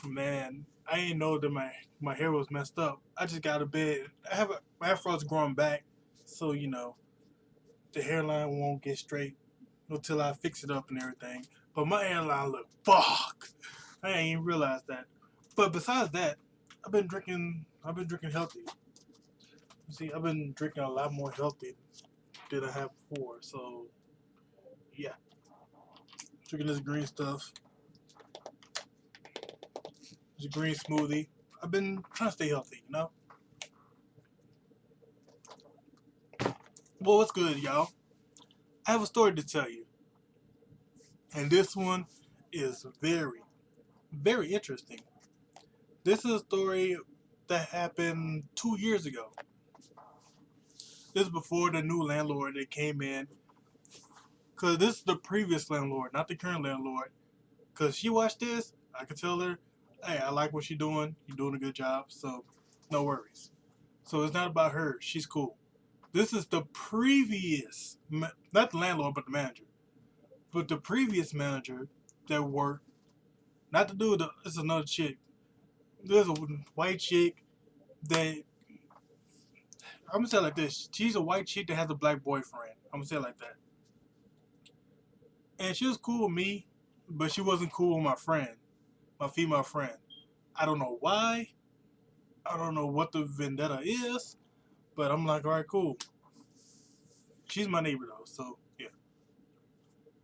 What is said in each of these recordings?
Man, I didn't know that my hair was messed up. I just got out of bed. My afro's growing back, so the hairline won't get straight until I fix it up and everything. But my hairline look fuck. I ain't even realized that. But besides that, I've been drinking healthy. You see, I've been drinking a lot more healthy than I have before. So yeah, drinking this green stuff, this green smoothie. I've been trying to stay healthy. Well, what's good, y'all? I have a story to tell you, and this one is very, very interesting. This is a story that happened 2 years ago. This is before the new landlord that came in, because this is the previous landlord, not the current landlord. Because she watched this, I could tell her, hey, I like what you're doing. You're doing a good job, so no worries. So it's not about her. She's cool. This is the previous, not the landlord, but the manager. But the previous manager that worked, not the dude, it's another chick. There's a white chick that, I'm gonna say it like this. She's a white chick that has a black boyfriend. I'm gonna say it like that. And she was cool with me, but she wasn't cool with my friend, my female friend. I don't know why. I don't know what the vendetta is, but I'm like, all right, cool. She's my neighbor though, so yeah.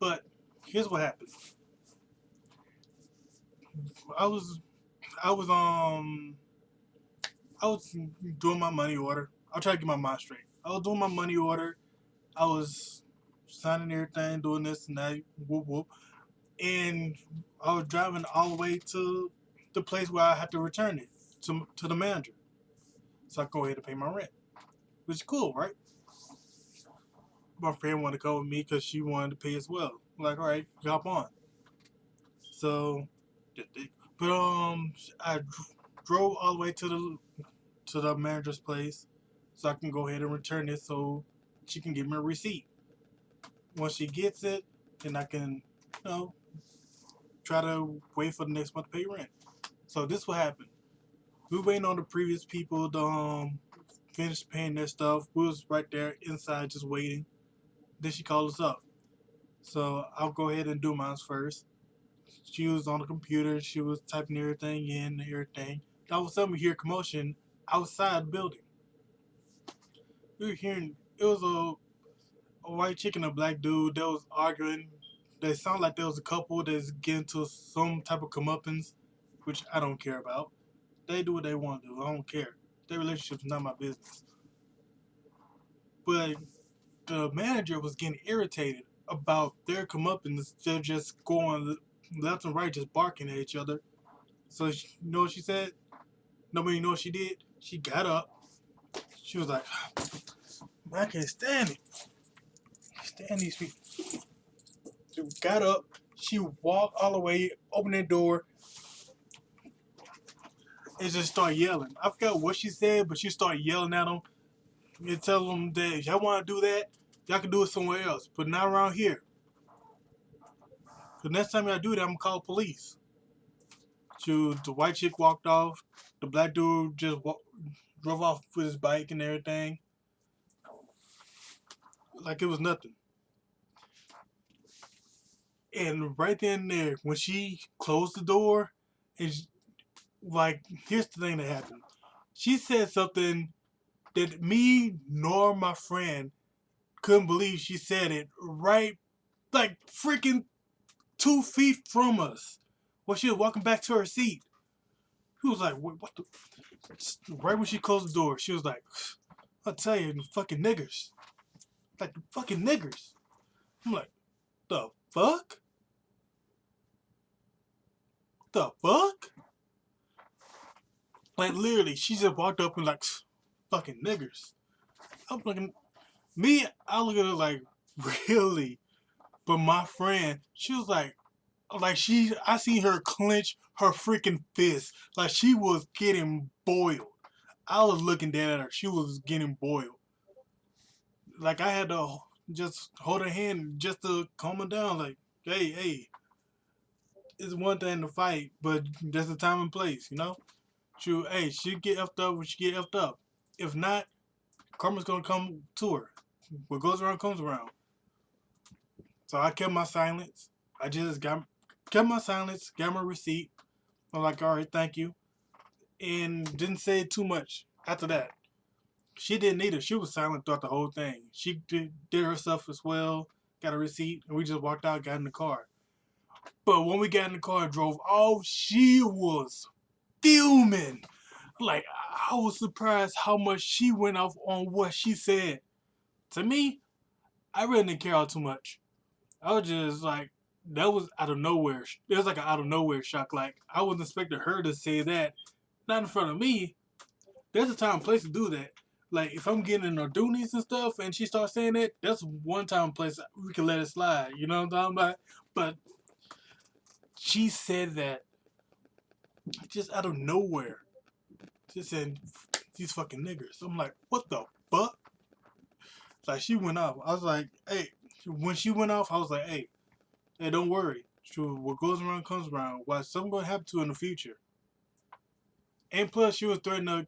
But here's what happened. I was, I was, I was doing my money order. I'll try to get my mind straight. I was doing my money order. I was signing everything, doing this and that, whoop whoop, and I was driving all the way to the place where I had to return it to the manager, so I could go ahead and pay my rent, which is cool, right? My friend wanted to go with me because she wanted to pay as well. I'm like, all right, hop on. So, but I drove all the way to the manager's place, so I can go ahead and return it, so she can give me a receipt. Once she gets it, then I can, you know, try to wait for the next month to pay rent. So this what happened. We were waiting on the previous people to finish paying their stuff. We was right there inside just waiting. Then she called us up. So I'll go ahead and do mine first. She was on the computer. She was typing everything in and everything. All of a sudden we hear commotion outside the building. We were hearing it was a white chick and a black dude that was arguing. They sound like there was a couple that's getting to some type of comeuppance, which I don't care about. They do what they want to do. I don't care. Their relationship's not my business. But the manager was getting irritated about their comeuppance. They're just going left and right, just barking at each other. So you know what she said? Nobody know what she did. She got up. She was like, "Man, I can't stand it. I can't stand these people." She got up. She walked all the way, opened the door, and just started yelling. I forgot what she said, but she started yelling at them and tell them that if y'all want to do that, y'all can do it somewhere else, but not around here. Cause next time y'all do that, I'm gonna call the police. The white chick walked off. The black dude just drove off with his bike and everything, like it was nothing. And right then and there, when she closed the door, and like, here's the thing that happened. She said something that me nor my friend couldn't believe she said it right, like freaking 2 feet from us. While she was walking back to her seat. He was like, what the? Right when she closed the door, she was like, I'll tell you, the fucking niggers. Like, the fucking niggers. I'm like, the fuck? The fuck? Like, literally, she just walked up and like, fucking niggers. I'm looking, I look at her like, really? But my friend, she was like I seen her clench her freaking fist. Like she was getting boiled. I was looking down at her. She was getting boiled. Like I had to just hold her hand just to calm her down. Like, hey, hey, it's one thing to fight, but there's a time and place, you know? She get effed up when she get effed up. If not, karma's gonna come to her. What goes around comes around. So I kept my silence. I just kept my silence, got my receipt. I'm like, all right, thank you, and didn't say too much after that. She didn't either. She was silent throughout the whole thing. She did her stuff as well, got a receipt, and we just walked out, got in the car. But when we got in the car and drove off, she was fuming. Like, I was surprised how much she went off on what she said. To me, I really didn't care all too much. I was just like, that was out of nowhere. It was like an out of nowhere shock. Like, I wasn't expecting her to say that. Not in front of me. There's a time and place to do that. Like, if I'm getting in her doonies and stuff and she starts saying that, that's one time and place we can let it slide. You know what I'm talking about? But she said that just out of nowhere. She said, these fucking niggers. I'm like, what the fuck? Like, she went off. I was like, hey. When she went off, I was like, hey, don't worry. What goes around comes around. What's something going to happen to her in the future? And plus, she was threatening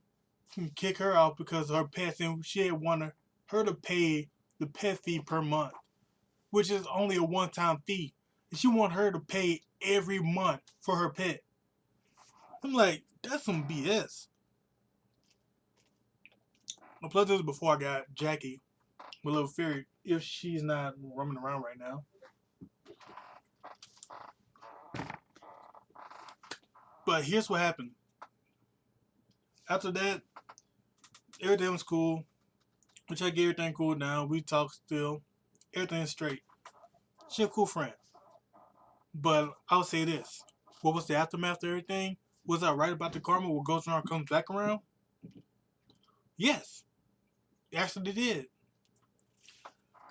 to kick her out because her pets, and she had wanted her to pay the pet fee per month, which is only a one-time fee. And she wanted her to pay every month for her pet. I'm like, that's some BS. Plus, this was before I got Jackie, my little fairy, if she's not roaming around right now. But here's what happened. After that, everything was cool. We checked everything cool down. We talked still. Everything's straight. She's a cool friend. But I'll say this. What was the aftermath of everything? Was I right about the karma? What goes around comes back around? Yes. It actually did.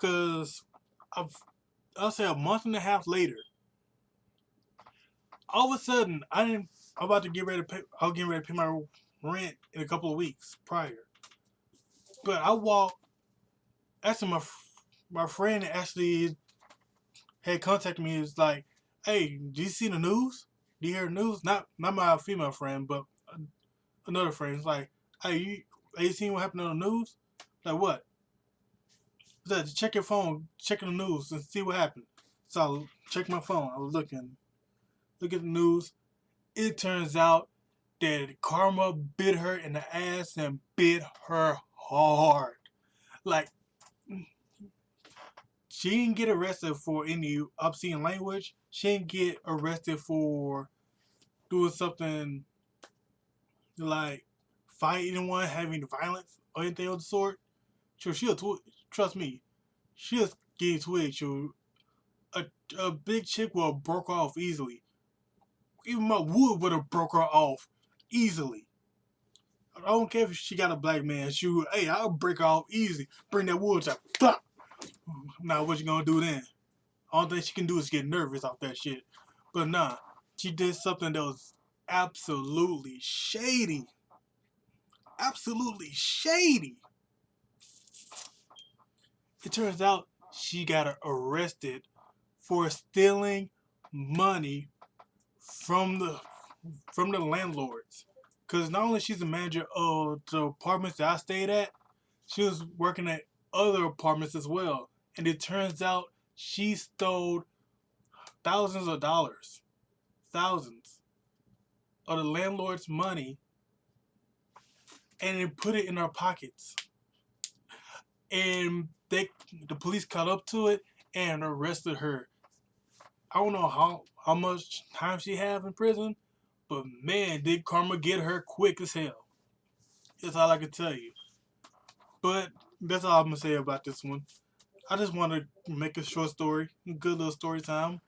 Because I'll say a month and a half later, all of a sudden, I'm about to get ready to pay. I was getting ready to pay my rent in a couple of weeks prior. But I walked. Actually, my friend actually had contacted me. It's like, hey, do you see the news? Do you hear the news? Not my female friend, but another friend. It's like, hey, you seen what happened on the news? Like what? That check your phone, checking the news and see what happened. So I checked my phone. I was look at the news. It turns out that karma bit her in the ass and bit her hard. Like, she didn't get arrested for any obscene language. She didn't get arrested for doing something like fighting anyone, having violence, or anything of the sort. She'll trust me. She'll get twitch. A big chick will have broke off easily. Even my wood would have broke her off easily. I don't care if she got a black man. Hey, I'll break her off easy. Bring that wood up. Now what you gonna do then? All thing she can do is get nervous off that shit. But nah, she did something that was absolutely shady. Absolutely shady. It turns out she got arrested for stealing money from the landlords. Cause not only she's the manager of the apartments that I stayed at, she was working at other apartments as well. And it turns out she stole thousands of dollars, thousands of the landlord's money, and then put it in her pockets. And the police caught up to it and arrested her. I don't know how much time she have in prison, but man, did karma get her quick as hell. That's all I can tell you. But that's all I'm gonna say about this one. I just want to make a short story, good little story time.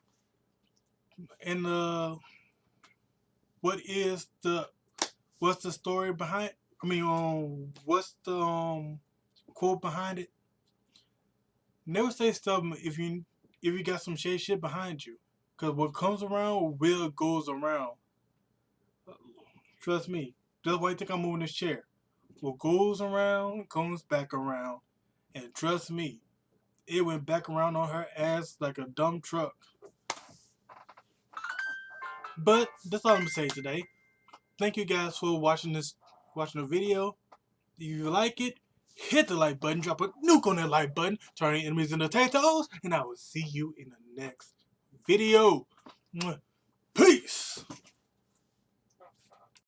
And what's the story behind? I mean, what's the quote behind it? Never say something if you got some shit behind you, cause what comes around will goes around. Trust me. That's why you think I'm moving this chair. What goes around comes back around, and trust me, it went back around on her ass like a dumb truck. But that's all I'm gonna say today. Thank you guys for watching the video. If you like it, hit the like button, drop a nuke on that like button, turn your enemies into potatoes, and I will see you in the next video. Mwah.